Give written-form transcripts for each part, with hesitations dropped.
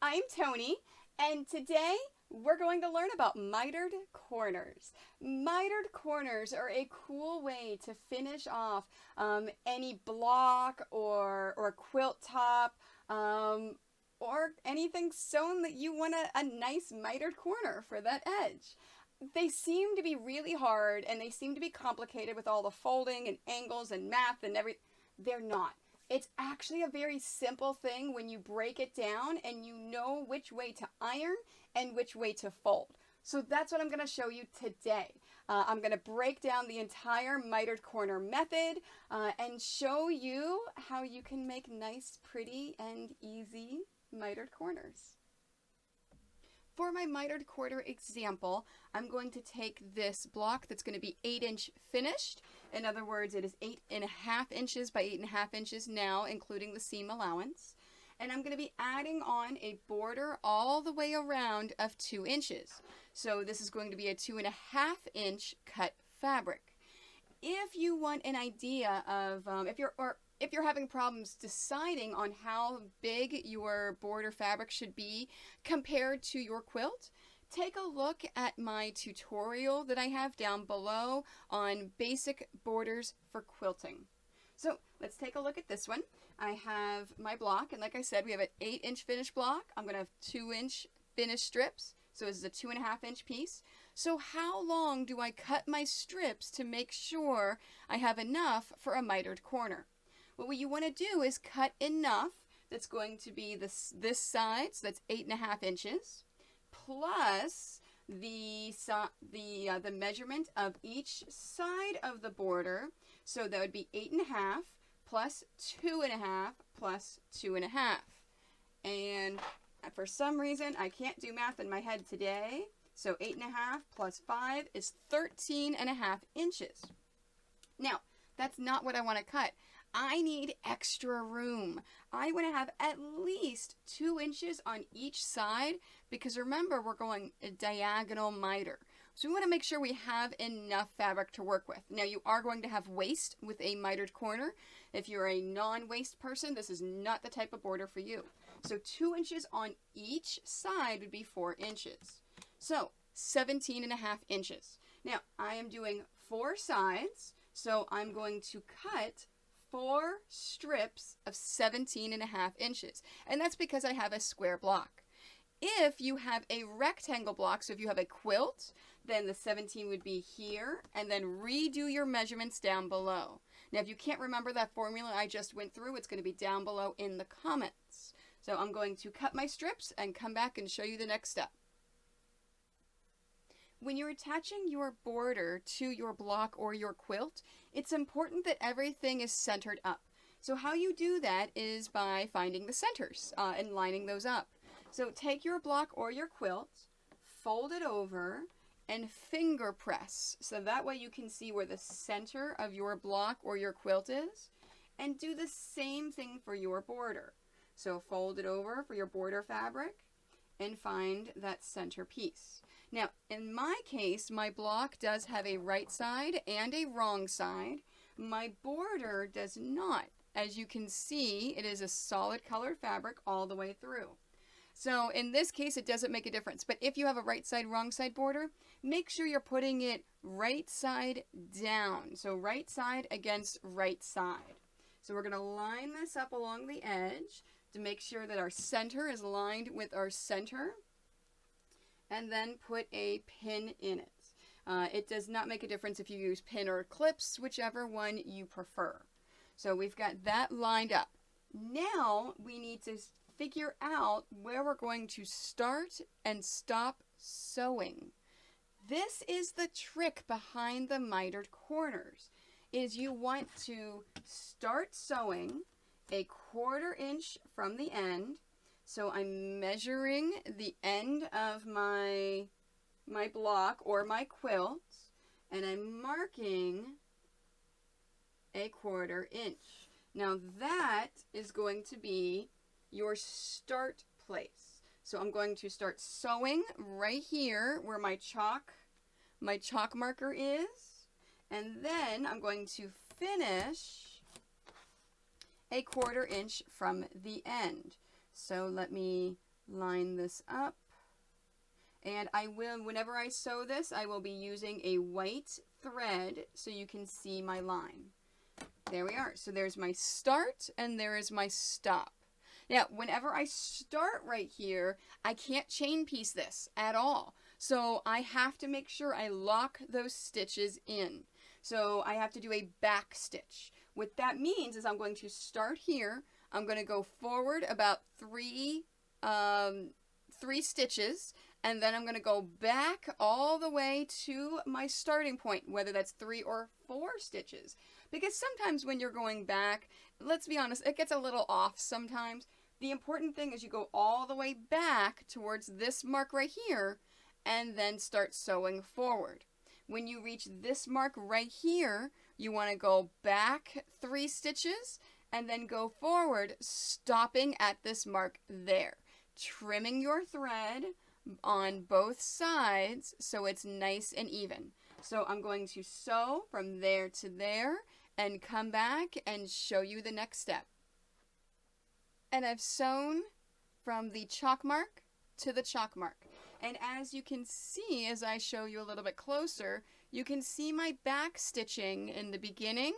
I'm Tony, and today we're going to learn about mitered corners. Mitered corners are a cool way to finish off any block or quilt top or anything sewn that you want a nice mitered corner for that edge. They seem to be really hard and they seem to be complicated with all the folding and angles and math and everything. They're not. It's actually a very simple thing when you break it down and you know which way to iron and which way to fold. So that's what I'm going to show you today. I'm going to break down the entire mitered corner method and show you how you can make nice, pretty, and easy mitered corners. For my mitered corner example, I'm going to take this block that's going to be 8-inch finished. In other words, it is 8.5 inches by 8.5 inches now, including the seam allowance. And I'm going to be adding on a border all the way around of 2 inches. So this is going to be a 2.5-inch cut fabric. If you want an idea of, if you're having problems deciding on how big your border fabric should be compared to your quilt, take a look at my tutorial that I have down below on basic borders for quilting. So let's take a look at this one. I have my block, and like I said, we have an 8-inch finished block. I'm going to have 2-inch finished strips, so this is a 2.5-inch piece. So how long do I cut my strips to make sure I have enough for a mitered corner? Well, what you want to do is cut enough that's going to be this side, so that's 8.5 inches, plus the measurement of each side of the border. So that would be 8.5 plus 2.5 plus 2.5. And for some reason, I can't do math in my head today. So 8.5 plus 5 is 13.5 inches. Now, that's not what I want to cut. I need extra room. I want to have at least 2 inches on each side because remember, we're going a diagonal miter. So we want to make sure we have enough fabric to work with. Now you are going to have waist with a mitered corner. If you're a non-waist person, this is not the type of border for you. So 2 inches on each side would be 4 inches. So 17.5 inches. Now I am doing 4 sides, so I'm going to cut 4 strips of 17.5 inches. And that's because I have a square block. If you have a rectangle block, so if you have a quilt, then the 17 would be here, and then redo your measurements down below. Now, if you can't remember that formula I just went through, it's going to be down below in the comments. So I'm going to cut my strips and come back and show you the next step. When you're attaching your border to your block or your quilt, it's important that everything is centered up. So how you do that is by finding the centers and lining those up. So take your block or your quilt, fold it over, and finger press. So that way you can see where the center of your block or your quilt is. And do the same thing for your border. So fold it over for your border fabric and find that center piece. Now, in my case, my block does have a right side and a wrong side. My border does not. As you can see, it is a solid colored fabric all the way through. So in this case, it doesn't make a difference. But if you have a right side, wrong side border, make sure you're putting it right side down. So right side against right side. So we're going to line this up along the edge to make sure that our center is lined with our center. And then put a pin in it. It does not make a difference if you use pin or clips, whichever one you prefer. So we've got that lined up. Now we need to figure out where we're going to start and stop sewing. This is the trick behind the mitered corners, is you want to start sewing a 1/4 inch from the end. So I'm measuring the end of my block or my quilt, and I'm marking a 1/4 inch. Now that is going to be your start place. So I'm going to start sewing right here where my chalk marker is, and then I'm going to finish a 1/4 inch from the end. So let me line this up. And I will, whenever I sew this, I will be using a white thread so you can see my line. There we are. So there's my start and there is my stop. Now, whenever I start right here, I can't chain piece this at all. So I have to make sure I lock those stitches in. So I have to do a back stitch. What that means is I'm going to start here. I'm going to go forward about three stitches, and then I'm going to go back all the way to my starting point, whether that's 3 or 4 stitches. Because sometimes when you're going back, let's be honest, it gets a little off sometimes. The important thing is you go all the way back towards this mark right here, and then start sewing forward. When you reach this mark right here, you want to go back 3 stitches, and then go forward, stopping at this mark there. Trimming your thread on both sides so it's nice and even. So I'm going to sew from there to there and come back and show you the next step. And I've sewn from the chalk mark to the chalk mark. And as you can see, as I show you a little bit closer, you can see my back stitching in the beginning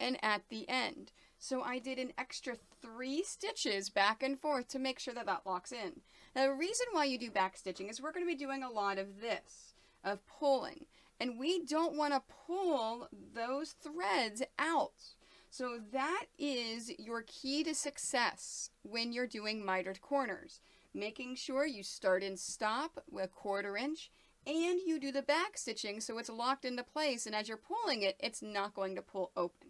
and at the end. So I did an extra 3 stitches back and forth to make sure that that locks in. Now the reason why you do back stitching is we're going to be doing a lot of this, of pulling. And we don't want to pull those threads out. So that is your key to success when you're doing mitered corners. Making sure you start and stop with 1/4 inch, and you do the back stitching so it's locked into place, and as you're pulling it, it's not going to pull open.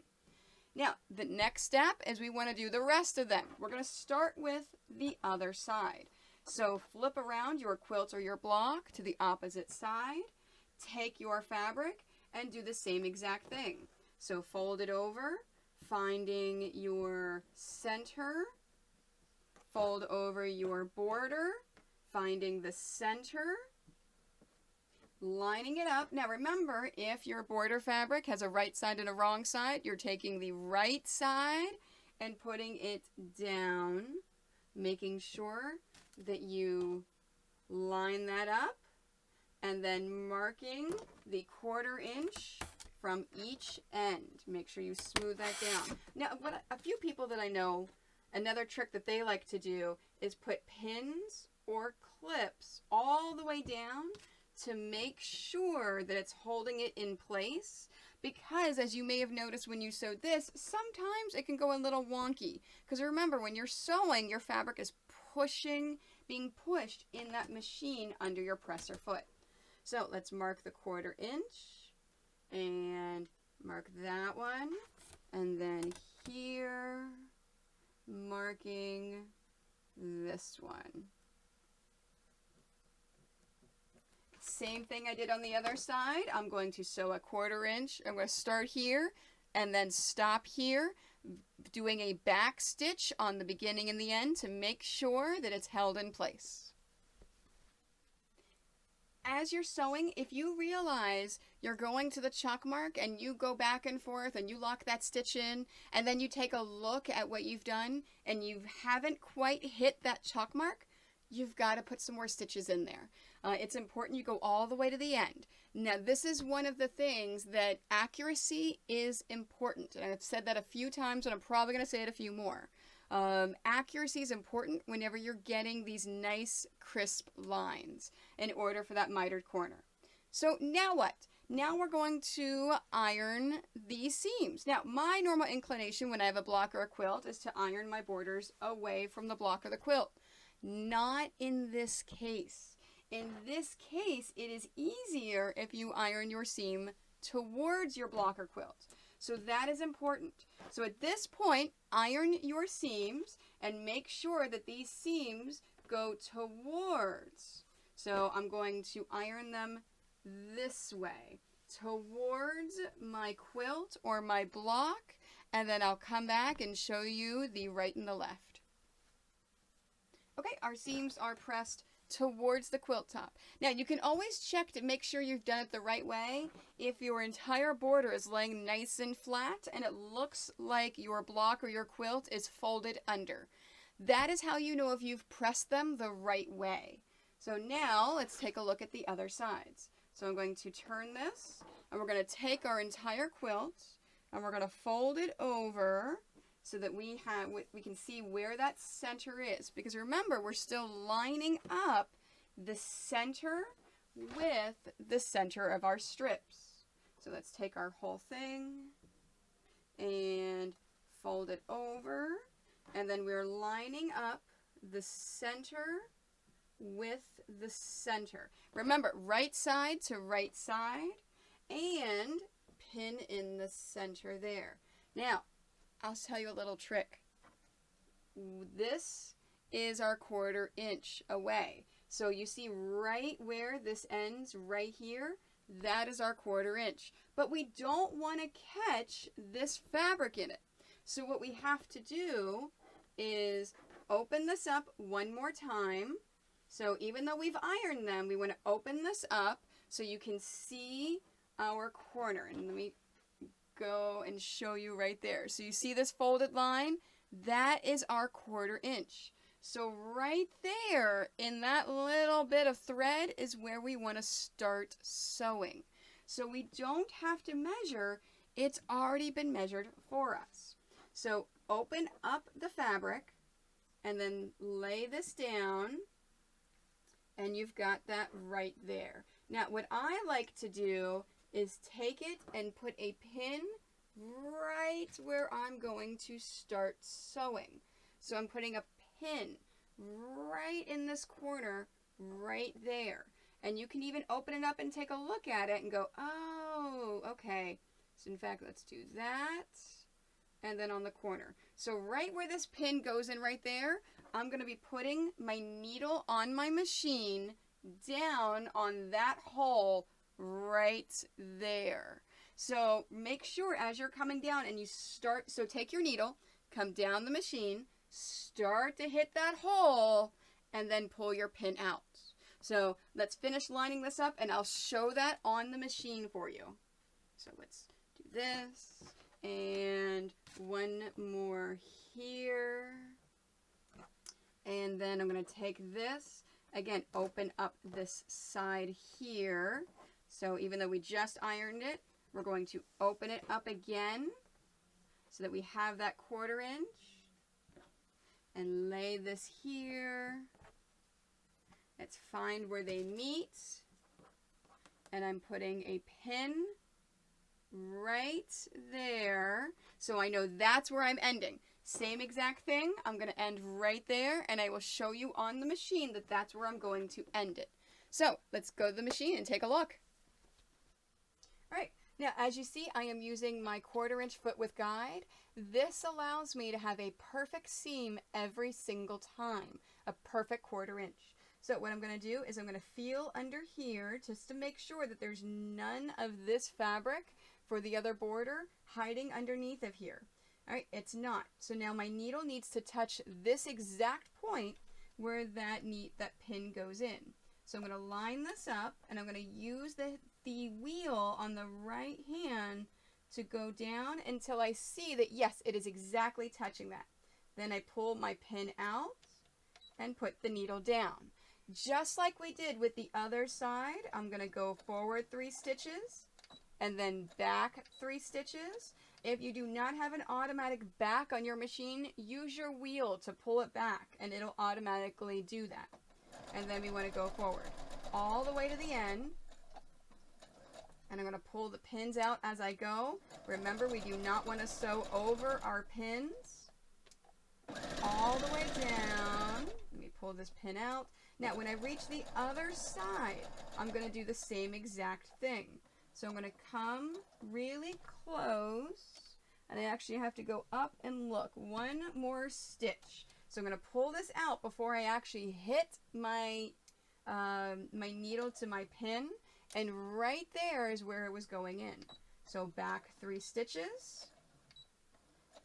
Now, the next step is we want to do the rest of them. We're going to start with the other side. So flip around your quilt or your block to the opposite side, take your fabric, and do the same exact thing. So fold it over, finding your center, fold over your border, finding the center, lining it up. Now remember, if your border fabric has a right side and a wrong side, you're taking the right side and putting it down, making sure that you line that up, and then marking the 1/4 inch from each end. Make sure you smooth that down. Now, a few people that I know, another trick that they like to do is put pins or clips all the way down to make sure that it's holding it in place, because as you may have noticed when you sewed this, sometimes it can go a little wonky. Because remember, when you're sewing, your fabric is being pushed in that machine under your presser foot. So let's mark the 1/4 inch and mark that one, and then here marking this one. Same thing I did on the other side. I'm going to sew a 1/4 inch. I'm going to start here and then stop here, doing a back stitch on the beginning and the end to make sure that it's held in place. As you're sewing, if you realize you're going to the chalk mark and you go back and forth and you lock that stitch in, and then you take a look at what you've done and you haven't quite hit that chalk mark, you've got to put some more stitches in there. It's important you go all the way to the end. Now, this is one of the things that accuracy is important. And I've said that a few times, and I'm probably going to say it a few more. Accuracy is important whenever you're getting these nice, crisp lines in order for that mitered corner. So now what? Now we're going to iron these seams. Now, my normal inclination when I have a block or a quilt is to iron my borders away from the block or the quilt. Not in this case. In this case, it is easier if you iron your seam towards your block or quilt. So that is important. So at this point, iron your seams and make sure that these seams go towards. So I'm going to iron them this way, towards my quilt or my block, and then I'll come back and show you the right and the left. Okay, our seams are pressed towards the quilt top. Now, you can always check to make sure you've done it the right way if your entire border is laying nice and flat and it looks like your block or your quilt is folded under. That is how you know if you've pressed them the right way. So now let's take a look at the other sides. So I'm going to turn this, and we're going to take our entire quilt, and we're going to fold it over so that we can see where that center is. Because remember, we're still lining up the center with the center of our strips. So let's take our whole thing and fold it over, and then we're lining up the center with the center. Remember, right side to right side, and pin in the center there. Now, I'll tell you a little trick. This is our 1/4 inch away. So you see right where this ends, right here, that is our 1/4 inch. But we don't want to catch this fabric in it. So what we have to do is open this up one more time. So even though we've ironed them, we want to open this up so you can see our corner. And let me go and show you right there. So you see this folded line? That is our 1/4 inch. So right there in that little bit of thread is where we want to start sewing. So we don't have to measure, it's already been measured for us. So open up the fabric and then lay this down, and you've got that right there. Now what I like to do is take it and put a pin right where I'm going to start sewing. So I'm putting a pin right in this corner right there. And you can even open it up and take a look at it and go, oh, okay. So in fact, let's do that. And then on the corner. So right where this pin goes in right there, I'm going to be putting my needle on my machine down on that hole right there. So make sure as you're coming down and you start, so take your needle, come down the machine, start to hit that hole, and then pull your pin out. So let's finish lining this up, and I'll show that on the machine for you. So let's do this, and one more here. And then I'm going to take this, again, open up this side here. So even though we just ironed it, we're going to open it up again so that we have that 1/4 inch. And lay this here. Let's find where they meet. And I'm putting a pin right there. So I know that's where I'm ending. Same exact thing. I'm going to end right there, and I will show you on the machine that that's where I'm going to end it. So let's go to the machine and take a look. All right. Now, as you see, I am using my 1/4 inch foot width guide. This allows me to have a perfect seam every single time, a perfect 1/4 inch. So what I'm going to do is I'm going to feel under here just to make sure that there's none of this fabric for the other border hiding underneath of here. All right, it's not. So now my needle needs to touch this exact point where that pin goes in. So I'm going to line this up, and I'm going to use the wheel on the right hand to go down until I see that, yes, it is exactly touching that. Then I pull my pin out and put the needle down. Just like we did with the other side, I'm going to go forward 3 stitches and then back 3 stitches. If you do not have an automatic back on your machine, use your wheel to pull it back, and it'll automatically do that. And then we want to go forward all the way to the end. And I'm going to pull the pins out as I go. Remember, we do not want to sew over our pins. All the way down. Let me pull this pin out. Now, when I reach the other side, I'm going to do the same exact thing. So I'm going to come really close, and I actually have to go up and look. One more stitch. So I'm going to pull this out before I actually hit my my needle to my pin, and right there is where it was going in. So back 3 stitches,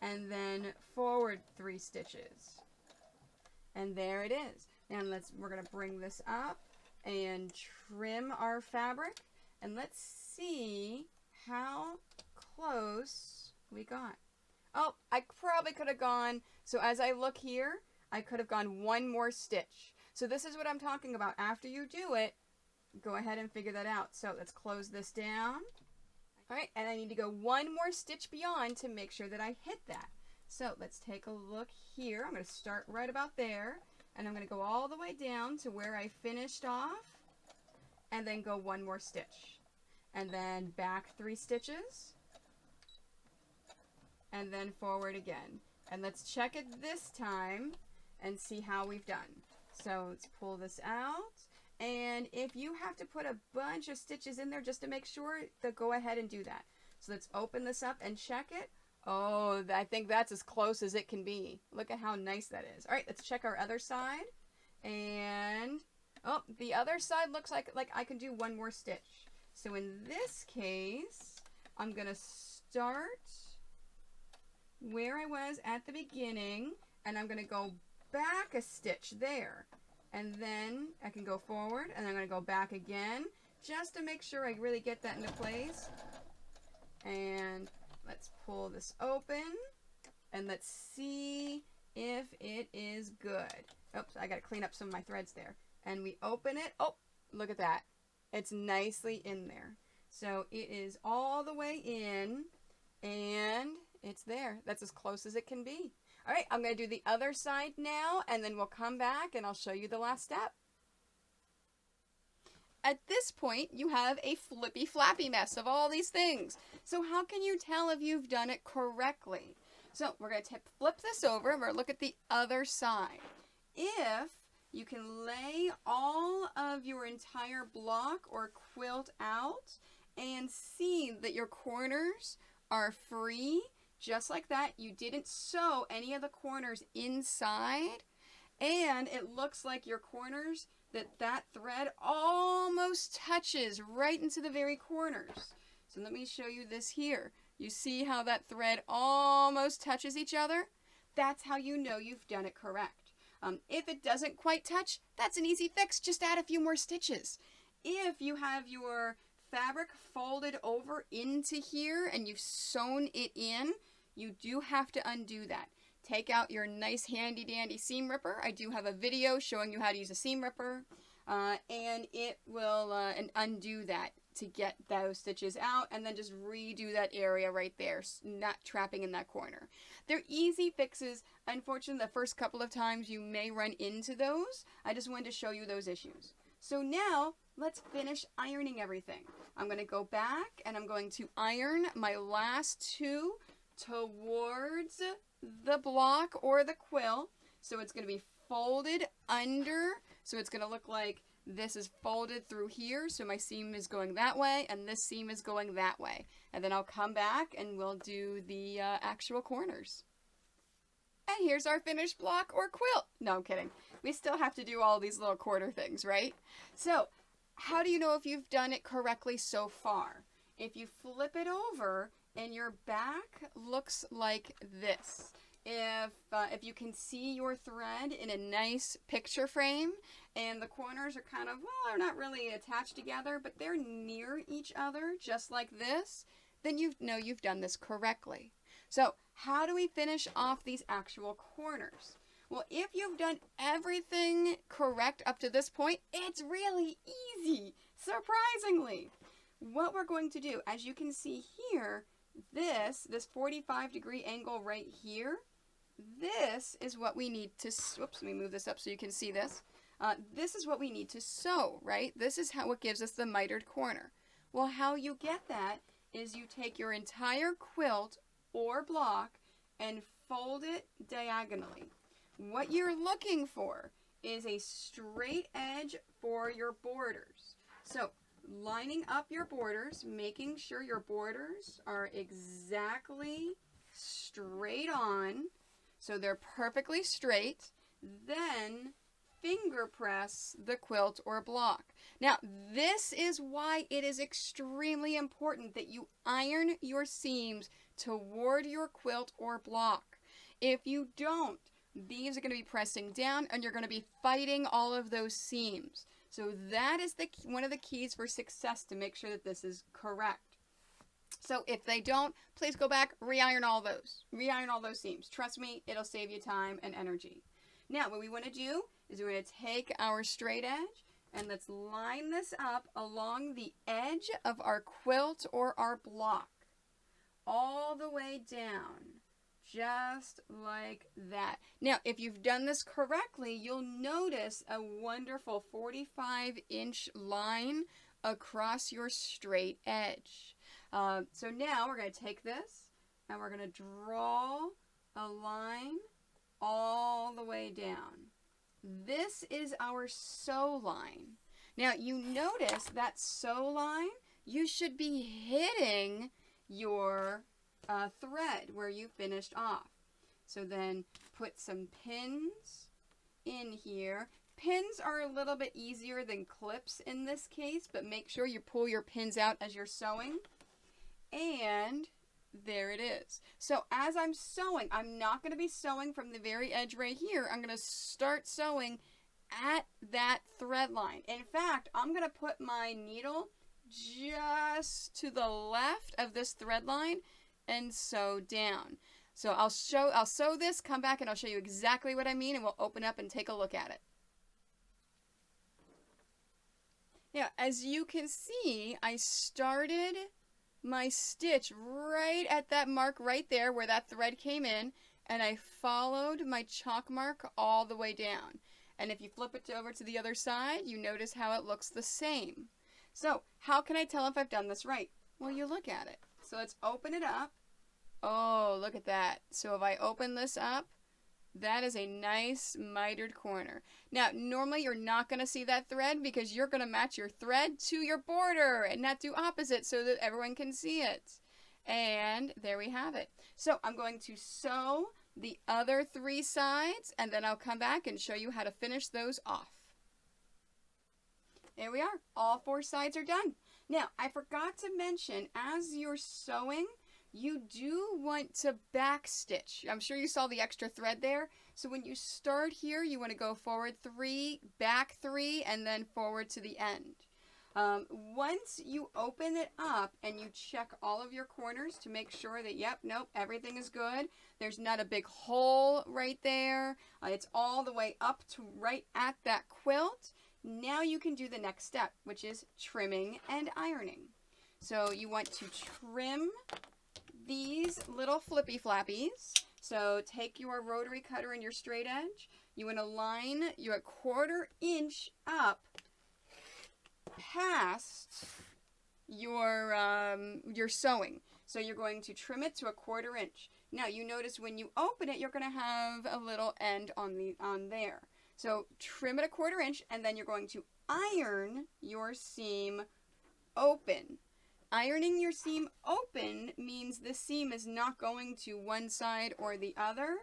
and then forward 3 stitches, and there it is. Now we're going to bring this up and trim our fabric, and let's see how close we got. Oh, I probably could have gone. So as I look here, I could have gone one more stitch. So this is what I'm talking about. After you do it, go ahead and figure that out. So let's close this down. All right, and I need to go one more stitch beyond to make sure that I hit that. So let's take a look here. I'm going to start right about there, and I'm going to go all the way down to where I finished off, and then go one more stitch. And then back 3 stitches, and then forward again. And let's check it this time and see how we've done. So let's pull this out. And if you have to put a bunch of stitches in there just to make sure, then go ahead and do that. So let's open this up and check it. Oh, I think that's as close as it can be. Look at how nice that is. All right, let's check our other side. And, oh, the other side looks like I can do one more stitch. So in this case, I'm going to start where I was at the beginning, and I'm going to go back a stitch there. And then I can go forward, and I'm going to go back again, just to make sure I really get that into place. And let's pull this open, and let's see if it is good. Oops, I got to clean up some of my threads there. And we open it. Oh, look at that. It's nicely in there. So it is all the way in, and it's there. That's as close as it can be. All right, I'm going to do the other side now, and then we'll come back and I'll show you the last step. At this point, you have a flippy flappy mess of all these things. So how can you tell if you've done it correctly? So we're going to flip this over, and we're going to look at the other side. If you can lay all of your entire block or quilt out and see that your corners are free, just like that, you didn't sew any of the corners inside, and it looks like your corners, that thread almost touches right into the very corners. So let me show you this here. You see how that thread almost touches each other? That's how you know you've done it correct. If it doesn't quite touch, that's an easy fix. Just add a few more stitches. If you have your fabric folded over into here and you've sewn it in, you do have to undo that. Take out your nice handy dandy seam ripper. I do have a video showing you how to use a seam ripper, and it will undo that to get those stitches out, and then just redo that area right there, not trapping in that corner. They're easy fixes. Unfortunately, the first couple of times you may run into those. I just wanted to show you those issues. So now let's finish ironing everything. I'm going to go back and I'm going to iron my last 2 towards the block or the quilt. So it's going to be folded under. So it's going to look like this is folded through here. So my seam is going that way and this seam is going that way. And then I'll come back and we'll do the actual corners. And here's our finished block or quilt. No, I'm kidding. We still have to do all these little quarter things, right? So how do you know if you've done it correctly so far? If you flip it over and your back looks like this. If you can see your thread in a nice picture frame and the corners are kind of, well, they're not really attached together, but they're near each other just like this, then you know you've done this correctly. So how do we finish off these actual corners? Well, if you've done everything correct up to this point, it's really easy, surprisingly. What we're going to do, as you can see here, this 45-degree angle right here, this is what we need to, whoops, let me move this up so you can see this. This is what we need to sew, right? This is what gives us the mitered corner. Well, how you get that is you take your entire quilt or block and fold it diagonally. What you're looking for is a straight edge for your borders. So lining up your borders, making sure your borders are exactly straight on, so they're perfectly straight, then finger press the quilt or block. Now, this is why it is extremely important that you iron your seams toward your quilt or block. If you don't, these are going to be pressing down and you're going to be fighting all of those seams. So that is one of the keys for success to make sure that this is correct. So if they don't, please go back, re-iron all those. Re-iron all those seams. Trust me, it'll save you time and energy. Now, what we want to do is we're going to take our straight edge and let's line this up along the edge of our quilt or our block, all the way down, just like that. Now, if you've done this correctly, you'll notice a wonderful 45-inch line across your straight edge. So now we're going to take this and we're going to draw a line all the way down. This is our sew line. Now, you notice that sew line, you should be hitting your thread where you finished off. So then put some pins in here. Pins are a little bit easier than clips in this case, but make sure you pull your pins out as you're sewing. And there it is. So as I'm sewing, I'm not going to be sewing from the very edge right here. I'm going to start sewing at that thread line. In fact, I'm going to put my needle just to the left of this thread line and sew down. So I'll sew this, come back, and I'll show you exactly what I mean, and we'll open up and take a look at it. Now, as you can see, I started my stitch right at that mark right there where that thread came in, and I followed my chalk mark all the way down. And if you flip it over to the other side, you notice how it looks the same. So how can I tell if I've done this right? Well, you look at it. So let's open it up. Oh, look at that. So if I open this up, that is a nice mitered corner. Now, normally you're not going to see that thread because you're going to match your thread to your border and not do opposite so that everyone can see it. And there we have it. So I'm going to sew the other 3 sides, and then I'll come back and show you how to finish those off. There we are. All 4 sides are done. Now, I forgot to mention, as you're sewing, you do want to back stitch. I'm sure you saw the extra thread there. So when you start here, you want to go forward 3, back 3, and then forward to the end. Once you open it up and you check all of your corners to make sure that, yep, nope, everything is good. There's not a big hole right there. It's all the way up to right at that quilt. Now you can do the next step, which is trimming and ironing. So you want to trim these little flippy flappies. So take your rotary cutter and your straight edge. You want to line your 1/4 inch up past your sewing. So you're going to trim it to a 1/4 inch. Now you notice when you open it, you're going to have a little end on there. So trim it a 1/4 inch, and then you're going to iron your seam open. Ironing your seam open means the seam is not going to one side or the other.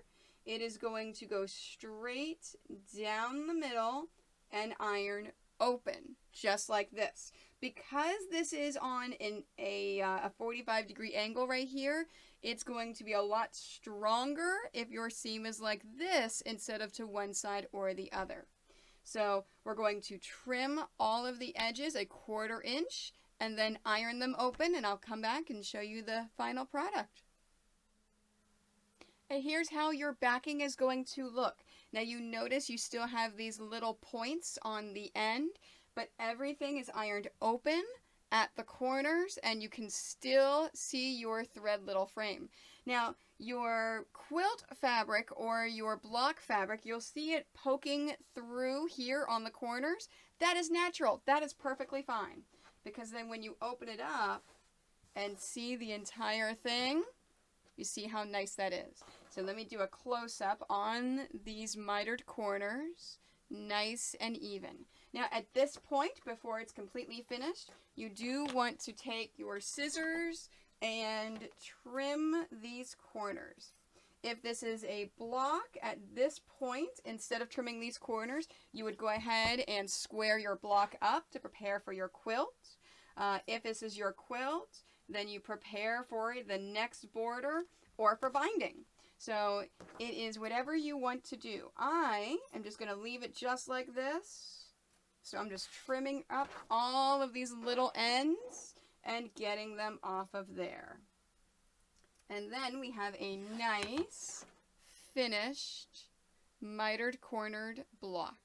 It is going to go straight down the middle and iron open, just like this. Because this is on a 45-degree angle right here, it's going to be a lot stronger if your seam is like this instead of to one side or the other. So we're going to trim all of the edges a 1/4 inch and then iron them open, and I'll come back and show you the final product. And here's how your backing is going to look. Now you notice you still have these little points on the end, but everything is ironed open at the corners, and you can still see your thread little frame. Now your quilt fabric or your block fabric, you'll see it poking through here on the corners. That is natural. That is perfectly fine. Because then when you open it up and see the entire thing, you see how nice that is. So let me do a close-up on these mitered corners, nice and even. Now at this point, before it's completely finished, you do want to take your scissors and trim these corners. If this is a block at this point, instead of trimming these corners, you would go ahead and square your block up to prepare for your quilt. If this is your quilt, then you prepare for the next border or for binding. So it is whatever you want to do. I am just going to leave it just like this. So I'm just trimming up all of these little ends and getting them off of there. And then we have a nice finished mitered cornered block.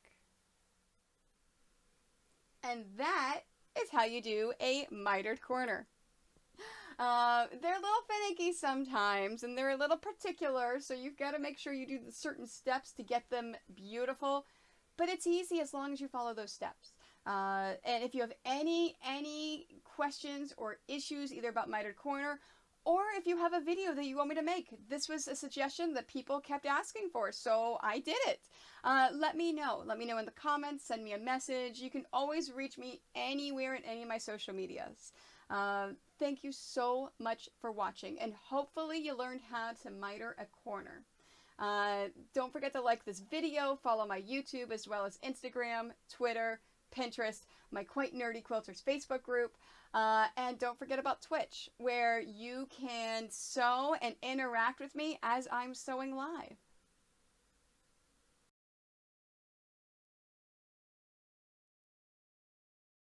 And that is how you do a mitered corner. They're a little finicky sometimes, and they're a little particular, so you've got to make sure you do the certain steps to get them beautiful. But it's easy as long as you follow those steps. And if you have any questions or issues either about mitered corner, or if you have a video that you want me to make, this was a suggestion that people kept asking for, so I did it. Let me know. Let me know in the comments. Send me a message. You can always reach me anywhere in any of my social medias. Thank you so much for watching, and hopefully you learned how to miter a corner. Don't forget to like this video, follow my YouTube as well as Instagram, Twitter, Pinterest, my Quite Nerdy Quilters Facebook group, and don't forget about Twitch, where you can sew and interact with me as I'm sewing live.